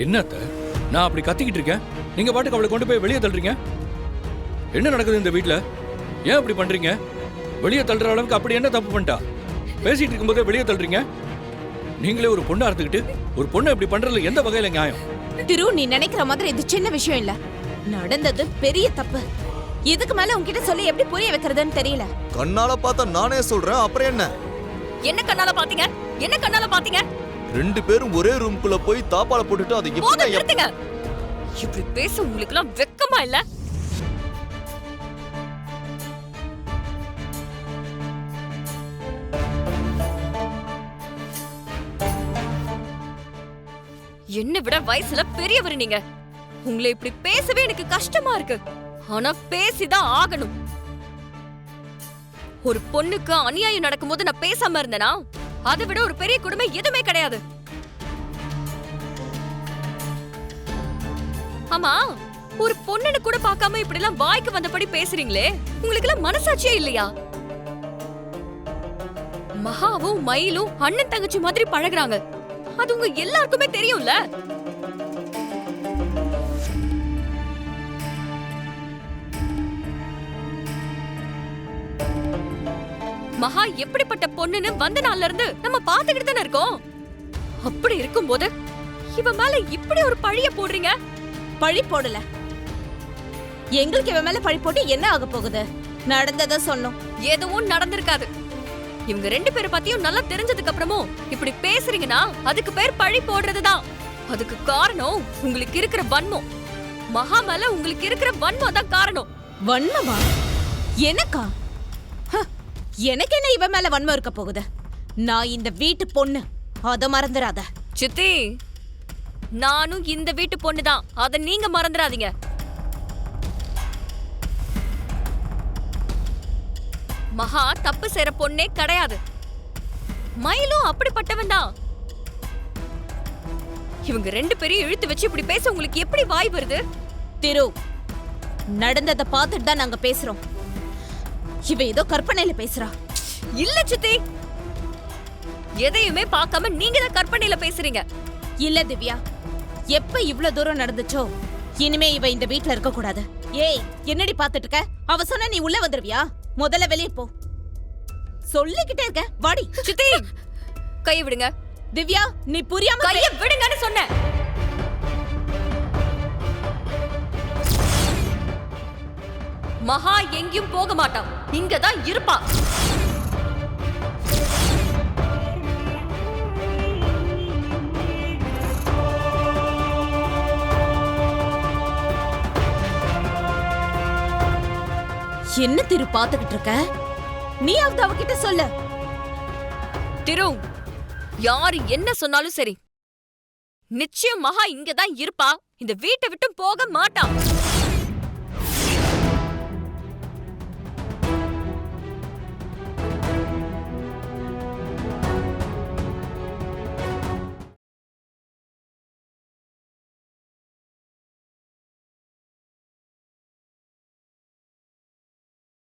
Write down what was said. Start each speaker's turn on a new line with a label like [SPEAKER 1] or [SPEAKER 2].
[SPEAKER 1] என்னத்த நான் அப்படி கத்திக்கிட்டு இருக்கேன், நீங்க பாட்டுக்கு அவளை கொண்டு போய் வெளியே தள்ளுறீங்க. என்ன நடக்குது இந்த வீட்டுல? ஏன் அப்படி பண்றீங்க? வெளியே தள்ளுற அளவுக்கு அப்படி என்ன தப்பு பண்ணிட்டா? பேசிட்டு இருக்கும்போதே வெளியே தள்ளுறீங்க. நீங்களே ஒரு பொண்ணா இருந்துக்கிட்டு ஒரு பொண்ணை இப்படி பண்றதுல எந்த வகையில நியாயம்?
[SPEAKER 2] திரு, நீ நினைக்கிற மாதிரி இது சின்ன விஷயம் இல்ல. நடந்தது பெரிய தப்பு. இதுக்கு மேல உன்கிட்ட சொல்லி எப்படி புரிய வைக்கிறதுன்னு தெரியல.
[SPEAKER 3] கண்ணால பார்த்தா நானே சொல்றேன், அப்புறம் என்ன?
[SPEAKER 4] என்ன கண்ணால பாத்தீங்க? என்ன கண்ணால பாத்தீங்க?
[SPEAKER 3] ரெண்டு பேரும் ஒரே ரூம்குள்ள போய் தாப்பால போட்டுட்டு அது
[SPEAKER 4] போதும், நிறுத்துங்க. இப்படி பேச உங்களுக்கு எல்லாம் வெக்கமா இல்ல? என்ன விட வயசுல பெரியவர் நீங்க. உங்களை இப்படி பேசவே எனக்கு கஷ்டமா இருக்கு. ஆனா பேசிதான் ஆகணும். ஒரு பொண்ணுக்கு அநியாயம் நடக்கும்போது நான் பேசாம இருந்தேனா, அதை விட ஒரு பெரிய கொடுமை எதுவுமே கிடையாது. ஆமா, ஒரு பொண்ணுன்னு கூட பார்க்காம இப்படி எல்லாம் வாய்க்கு வந்தபடி பேசுறீங்களே, உங்களுக்கு எல்லாம் மனசாட்சியே இல்லையா? மகாவும் மயிலும் அண்ணன் தங்கச்சி மாதிரி பழகுறாங்க. அது உங்க எல்லாருக்குமே தெரியும்ல. மகா எப்படிப்பட்ட பொண்ணுன்னு வந்த நாள்ல இருந்து நம்ம பாத்துக்கிட்டு தானே இருக்கோம். அப்படி இருக்கும்போது இவ மேல இப்படி ஒரு பழிய போடுறீங்க.
[SPEAKER 2] பழி போடல. எங்களுக்கு இவன் மேல பழி போட்டு என்ன ஆக போகுது? நடந்தத சொன்னோம்.
[SPEAKER 4] எதுவும் நடந்திருக்காது. இவங்க ரெண்டு பேரை பத்தியும் நல்லா தெரிஞ்சதுக்கு அப்புறமும் இப்படி பேசுறீங்கன்னா அதுக்கு பேர் பழி போடுறதுதான். அதுக்கு காரணம் உங்களுக்கு இருக்கிற வன்மம். மகா மேல உங்களுக்கு இருக்கிற வன்மம் தான் காரணம்.
[SPEAKER 2] வன்மமா? எனக்கா? எனக்கு என்ன இவன் மேல வன்மம் இருக்க போகுது? நான் இந்த வீட்டு பொண்ணு, அத மறந்துடாத.
[SPEAKER 4] சித்தி, நானும் இந்த வீட்டு பொண்ணுதான், அத நீங்க மறந்துடாதீங்க. மகா தப்பு செய்யற பொண்ணே கிடையாது. மயிலும் அப்படிப்பட்டவன் தான். இவங்க ரெண்டு பேரையும் இழுத்து வச்சு இப்படி பேச உங்களுக்கு எப்படி வாய் வருது?
[SPEAKER 2] திரு, நடந்ததை பார்த்துட்டு தான் நாங்க பேசுறோம். இவ ஏதோ கற்பனையில பேசுறா.
[SPEAKER 4] இல்ல சித்தி, எதையுமே பார்க்காம நீங்க தான் கற்பனையில பேசுறீங்க.
[SPEAKER 2] இல்ல திவ்யா, எப்ப இவ்ளோ தூரம் நடந்துச்சோ இனிமே இவ இந்த வீட்ல இருக்க கூடாது. ஏய், என்னடி பாத்துட்டு இருக்க? அவ சொன்னா நீ உள்ள வந்துருவியா? முதல்ல வெளியே போ. சொல்லிக்கிட்டே இருக்க, வாடி.
[SPEAKER 4] சித்தி, கைய விடுங்க.
[SPEAKER 2] திவ்யா, நீ புரியாம
[SPEAKER 4] கைய விடுங்கன்னு சொன்னேன். மகா எங்கேயும் போக மாட்டான், இங்கதான் இருப்பா.
[SPEAKER 2] என்ன திரு பாத்துக்கிட்டு இருக்க? நீ அவகிட்ட சொல்ல.
[SPEAKER 4] திரு, யாரு என்ன சொன்னாலும் சரி, நிச்சயம் மகா இங்கதான் இருப்பா. இந்த வீட்டை விட்டு போக மாட்டான்.